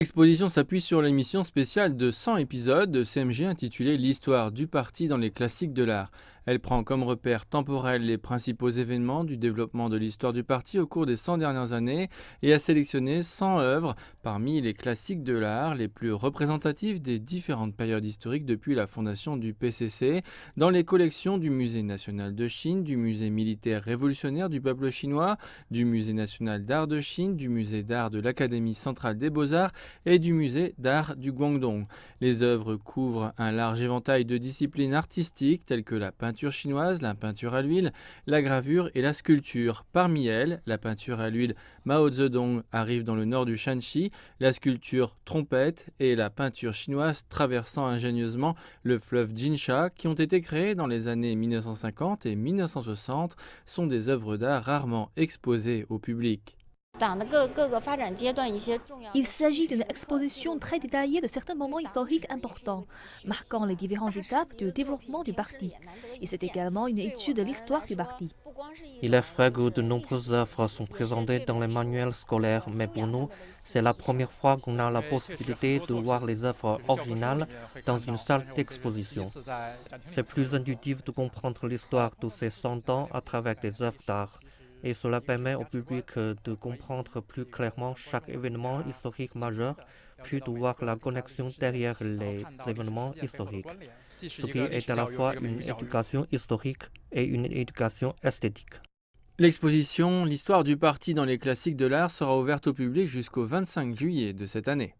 L'exposition s'appuie sur l'émission spéciale de 100 épisodes de CMG intitulée L'histoire du parti dans les classiques de l'art. Elle prend comme repère temporel les principaux événements du développement de l'histoire du parti au cours des 100 dernières années et a sélectionné 100 œuvres parmi les classiques de l'art les plus représentatives des différentes périodes historiques depuis la fondation du PCC dans les collections du Musée national de Chine, du Musée militaire révolutionnaire du peuple chinois, du Musée national d'art de Chine, du Musée d'art de l'Académie centrale des beaux-arts et du musée d'art du Guangdong. Les œuvres couvrent un large éventail de disciplines artistiques telles que la peinture chinoise, la peinture à l'huile, la gravure et la sculpture. Parmi elles, la peinture à l'huile Mao Zedong arrive dans le nord du Shanxi, la sculpture trompette et la peinture chinoise traversant ingénieusement le fleuve Jinsha, qui ont été créées dans les années 1950 et 1960, sont des œuvres d'art rarement exposées au public. Il s'agit d'une exposition très détaillée de certains moments historiques importants, marquant les différentes étapes du développement du parti. Et c'est également une étude de l'histoire du parti. Il est vrai que de nombreuses œuvres sont présentées dans les manuels scolaires, mais pour nous, c'est la première fois qu'on a la possibilité de voir les œuvres originales dans une salle d'exposition. C'est plus intuitif de comprendre l'histoire de ces 100 ans à travers des œuvres d'art. Et cela permet au public de comprendre plus clairement chaque événement historique majeur, puis de voir la connexion derrière les événements historiques, ce qui est à la fois une éducation historique et une éducation esthétique. L'exposition L'histoire du parti dans les classiques de l'art sera ouverte au public jusqu'au 25 juillet de cette année.